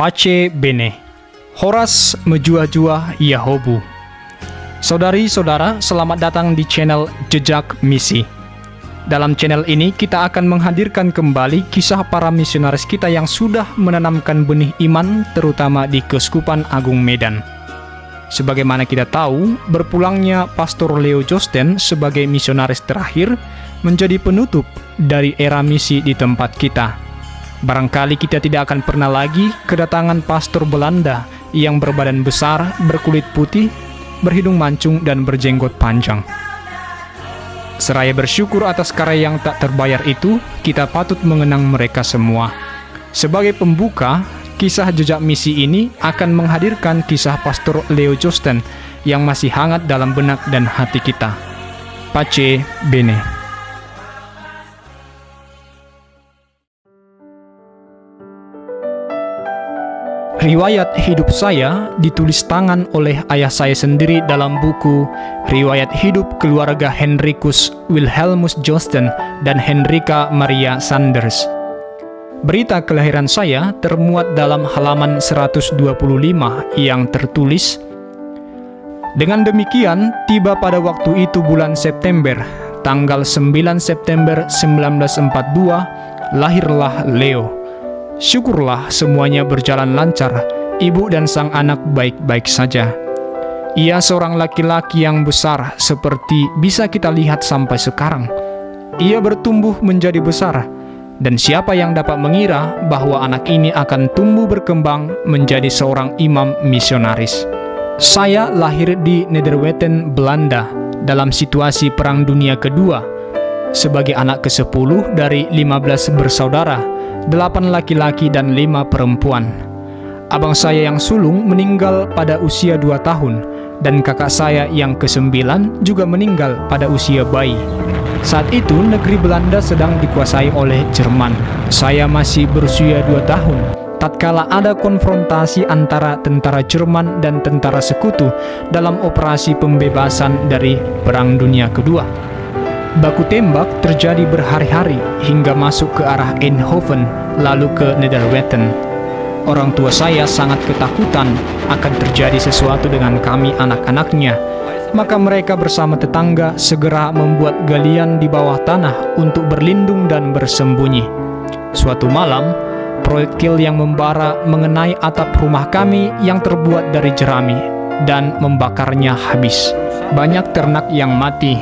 Pace bene, horas menjua-jua Yahobu. Saudari-saudara, selamat datang di channel Jejak Misi. Dalam channel ini kita akan menghadirkan kembali kisah para misionaris kita yang sudah menanamkan benih iman, terutama di Keuskupan Agung Medan. Sebagaimana kita tahu, berpulangnya Pastor Leo Joosten sebagai misionaris terakhir menjadi penutup dari era misi di tempat kita. Barangkali kita tidak akan pernah lagi kedatangan pastor Belanda yang berbadan besar, berkulit putih, berhidung mancung, dan berjenggot panjang. Seraya bersyukur atas karya yang tak terbayar itu, kita patut mengenang mereka semua. Sebagai pembuka, kisah Jejak Misi ini akan menghadirkan kisah Pastor Leo Joosten yang masih hangat dalam benak dan hati kita. Pace bene. Riwayat hidup saya ditulis tangan oleh ayah saya sendiri dalam buku Riwayat Hidup Keluarga Henricus Wilhelmus Joosten dan Henrika Maria Sanders. Berita kelahiran saya termuat dalam halaman 125 yang tertulis, "Dengan demikian, tiba pada waktu itu bulan September, tanggal 9 September 1942, lahirlah Leo. Syukurlah semuanya berjalan lancar, ibu dan sang anak baik-baik saja. Ia seorang laki-laki yang besar seperti bisa kita lihat sampai sekarang. Ia bertumbuh menjadi besar, dan siapa yang dapat mengira bahwa anak ini akan tumbuh berkembang menjadi seorang imam misionaris. Saya lahir di Nederwetten, Belanda, dalam situasi Perang Dunia Kedua, sebagai anak ke-10 dari 15 bersaudara, 8 laki-laki dan 5 perempuan. Abang saya yang sulung meninggal pada usia 2 tahun, dan kakak saya yang ke-9 juga meninggal pada usia bayi. Saat itu negeri Belanda sedang dikuasai oleh Jerman. Saya masih berusia 2 tahun, tatkala ada konfrontasi antara tentara Jerman dan tentara sekutu dalam operasi pembebasan dari Perang Dunia Kedua. Baku tembak terjadi berhari-hari hingga masuk ke arah Eindhoven, lalu ke Nederwetten. Orang tua saya sangat ketakutan akan terjadi sesuatu dengan kami anak-anaknya. Maka mereka bersama tetangga segera membuat galian di bawah tanah untuk berlindung dan bersembunyi. Suatu malam, proyektil yang membara mengenai atap rumah kami yang terbuat dari jerami dan membakarnya habis. Banyak ternak yang mati,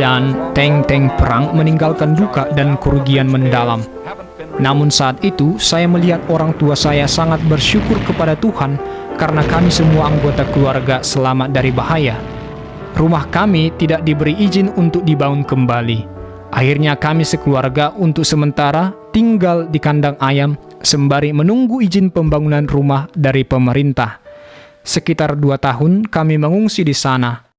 dan tank-tank perang meninggalkan duka dan kerugian mendalam. Namun saat itu, saya melihat orang tua saya sangat bersyukur kepada Tuhan karena kami semua anggota keluarga selamat dari bahaya. Rumah kami tidak diberi izin untuk dibangun kembali. Akhirnya kami sekeluarga untuk sementara tinggal di kandang ayam sembari menunggu izin pembangunan rumah dari pemerintah. Sekitar 2 tahun kami mengungsi di sana.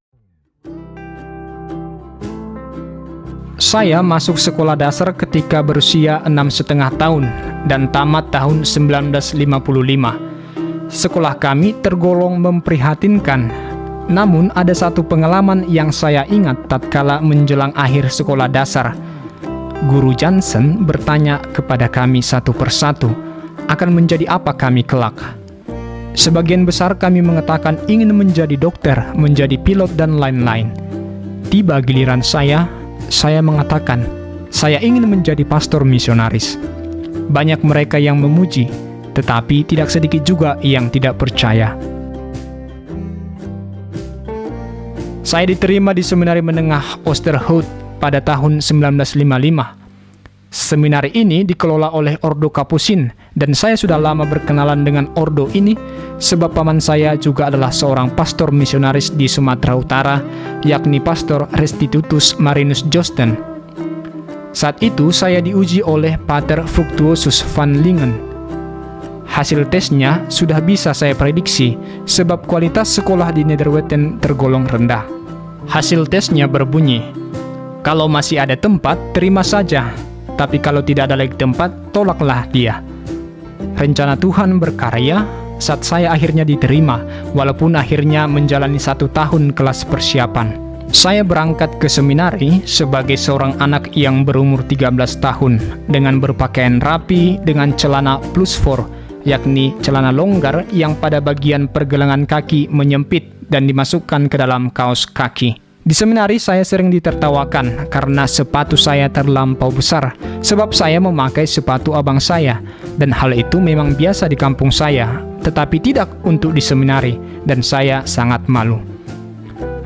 Saya masuk sekolah dasar ketika berusia 6,5 tahun dan tamat tahun 1955. Sekolah kami tergolong memprihatinkan. Namun ada satu pengalaman yang saya ingat tatkala menjelang akhir sekolah dasar. Guru Jansen bertanya kepada kami satu persatu, akan menjadi apa kami kelak. Sebagian besar kami mengatakan ingin menjadi dokter, menjadi pilot, dan lain-lain. Tiba giliran saya mengatakan, saya ingin menjadi pastor misionaris. Banyak mereka yang memuji, tetapi tidak sedikit juga yang tidak percaya. Saya diterima di seminari menengah Oosterhout pada tahun 1955. Seminari ini dikelola oleh Ordo Kapusin, dan saya sudah lama berkenalan dengan ordo ini, sebab paman saya juga adalah seorang pastor misionaris di Sumatera Utara, yakni Pastor Restitutus Marinus Joosten. Saat itu saya diuji oleh Pater Fructuosus van Lingen. Hasil tesnya sudah bisa saya prediksi, sebab kualitas sekolah di Nederwetten tergolong rendah. Hasil tesnya berbunyi, kalau masih ada tempat, terima saja. Tapi kalau tidak ada lagi tempat, tolaklah dia. Rencana Tuhan berkarya saat saya akhirnya diterima, walaupun akhirnya menjalani 1 tahun kelas persiapan. Saya berangkat ke seminari sebagai seorang anak yang berumur 13 tahun, dengan berpakaian rapi, dengan celana plus 4, yakni celana longgar yang pada bagian pergelangan kaki menyempit dan dimasukkan ke dalam kaos kaki. Di seminari saya sering ditertawakan karena sepatu saya terlampau besar, sebab saya memakai sepatu abang saya, dan hal itu memang biasa di kampung saya, tetapi tidak untuk di seminari, dan saya sangat malu.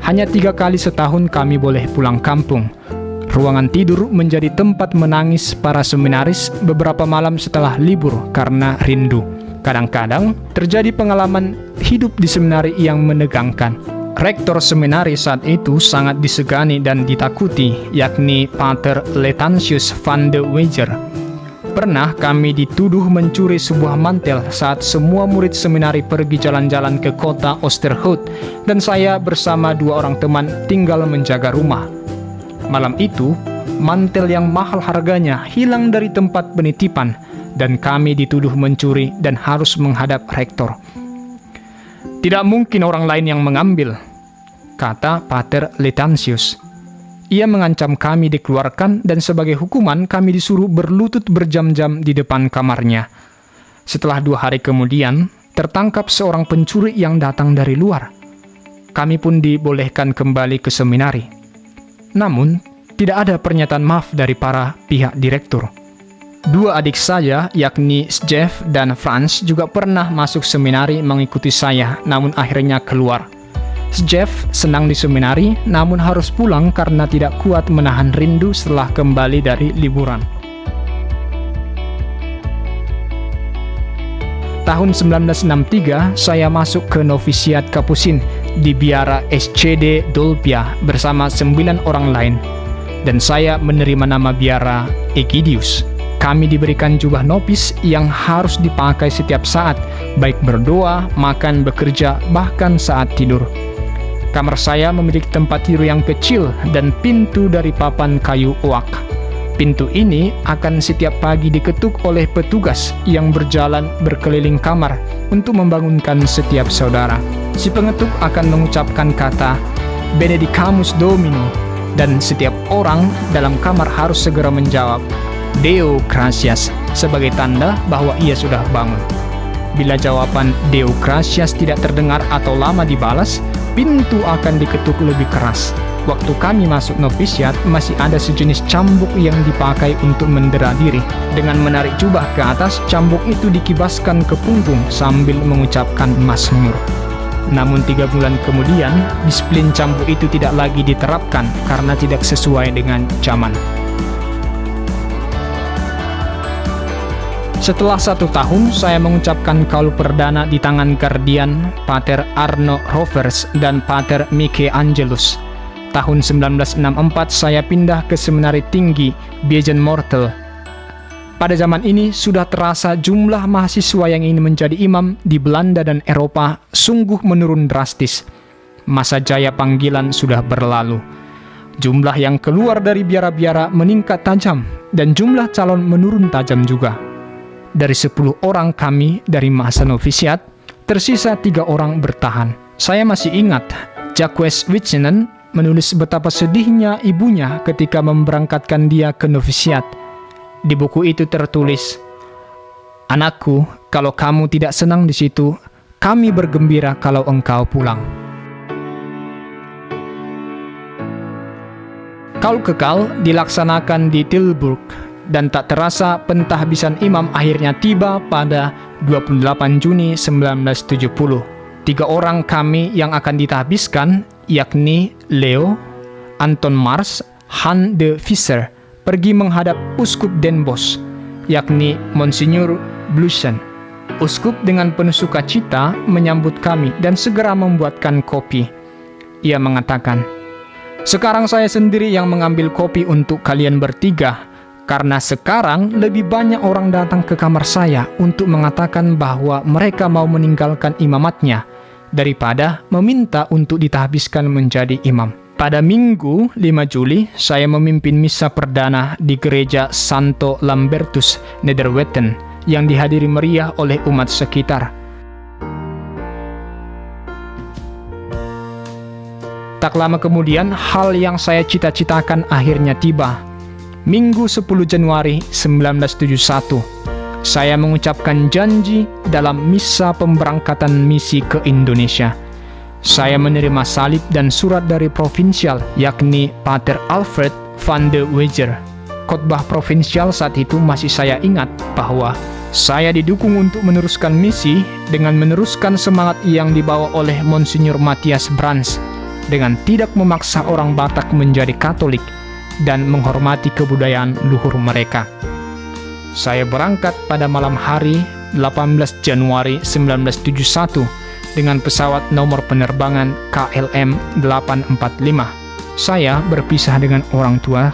Hanya 3 kali setahun kami boleh pulang kampung. Ruangan tidur menjadi tempat menangis para seminaris beberapa malam setelah libur karena rindu. Kadang-kadang terjadi pengalaman hidup di seminari yang menegangkan. Rektor seminari saat itu sangat disegani dan ditakuti, yakni Pater Latantius van de Wever. Pernah kami dituduh mencuri sebuah mantel saat semua murid seminari pergi jalan-jalan ke kota Oosterhout, dan saya bersama 2 orang teman tinggal menjaga rumah. Malam itu, mantel yang mahal harganya hilang dari tempat penitipan, dan kami dituduh mencuri dan harus menghadap rektor. "Tidak mungkin orang lain yang mengambil," kata Pater Latantius. Ia mengancam kami dikeluarkan dan sebagai hukuman kami disuruh berlutut berjam-jam di depan kamarnya. Setelah 2 hari kemudian, tertangkap seorang pencuri yang datang dari luar. Kami pun dibolehkan kembali ke seminari. Namun, tidak ada pernyataan maaf dari para pihak direktur. 2 adik saya, yakni Jeff dan Franz, juga pernah masuk seminari mengikuti saya, namun akhirnya keluar. Jeff senang di seminari, namun harus pulang karena tidak kuat menahan rindu setelah kembali dari liburan. Tahun 1963, saya masuk ke novisiat Kapusin di biara SCD Dolpia bersama 9 orang lain, dan saya menerima nama biara Egidius. Kami diberikan jubah nopis yang harus dipakai setiap saat, baik berdoa, makan, bekerja, bahkan saat tidur. Kamar saya memiliki tempat tidur yang kecil dan pintu dari papan kayu oak. Pintu ini akan setiap pagi diketuk oleh petugas yang berjalan berkeliling kamar untuk membangunkan setiap saudara. Si pengetuk akan mengucapkan kata Benedicamus Domino, dan setiap orang dalam kamar harus segera menjawab Deo gratias sebagai tanda bahwa ia sudah bangun. Bila jawaban Deo gratias tidak terdengar atau lama dibalas, pintu akan diketuk lebih keras. Waktu kami masuk novisiat, masih ada sejenis cambuk yang dipakai untuk mendera diri. Dengan menarik jubah ke atas, cambuk itu dikibaskan ke punggung sambil mengucapkan mazmur. Namun 3 bulan kemudian, disiplin cambuk itu tidak lagi diterapkan karena tidak sesuai dengan zaman. Setelah 1 tahun, saya mengucapkan kaul perdana di tangan Guardian, Pater Arno Rovers dan Pater Mike Angelus. Tahun 1964, saya pindah ke seminari tinggi Biegen Mortel. Pada zaman ini, sudah terasa jumlah mahasiswa yang ingin menjadi imam di Belanda dan Eropa sungguh menurun drastis. Masa jaya panggilan sudah berlalu. Jumlah yang keluar dari biara-biara meningkat tajam, dan jumlah calon menurun tajam juga. Dari 10 orang kami dari masa novisiat, tersisa 3 orang bertahan. Saya masih ingat, Jacques Wichenen menulis betapa sedihnya ibunya ketika memberangkatkan dia ke novisiat. Di buku itu tertulis, "Anakku, kalau kamu tidak senang di situ, kami bergembira kalau engkau pulang." Kaul kekal dilaksanakan di Tilburg, dan tak terasa pentahbisan imam akhirnya tiba pada 28 Juni 1970. 3 orang kami yang akan ditahbiskan, yakni Leo, Anton Mars, Han de Visser, pergi menghadap Uskup Den Bosch, yakni Monsignor Blusen. Uskup dengan penuh sukacita menyambut kami dan segera membuatkan kopi. Ia mengatakan, "Sekarang saya sendiri yang mengambil kopi untuk kalian bertiga, karena sekarang lebih banyak orang datang ke kamar saya untuk mengatakan bahwa mereka mau meninggalkan imamatnya daripada meminta untuk ditahbiskan menjadi imam." Pada Minggu 5 Juli, saya memimpin misa perdana di gereja Santo Lambertus, Nederwetten, yang dihadiri meriah oleh umat sekitar. Tak lama kemudian, hal yang saya cita-citakan akhirnya tiba. Minggu 10 Januari 1971, saya mengucapkan janji dalam misa pemberangkatan misi ke Indonesia. Saya menerima salib dan surat dari provinsial, yakni Pater Alfred van de Wever. Khotbah provinsial saat itu masih saya ingat bahwa saya didukung untuk meneruskan misi dengan meneruskan semangat yang dibawa oleh Monsignor Matthias Brands dengan tidak memaksa orang Batak menjadi Katolik dan menghormati kebudayaan luhur mereka. Saya berangkat pada malam hari 18 Januari 1971 dengan pesawat nomor penerbangan KLM 845. Saya berpisah dengan orang tua,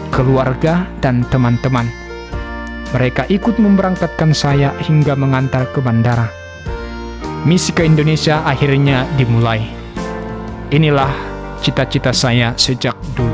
keluarga, dan teman-teman. Mereka ikut memberangkatkan saya hingga mengantar ke bandara. Misi ke Indonesia akhirnya dimulai. Inilah cita-cita saya sejak dulu.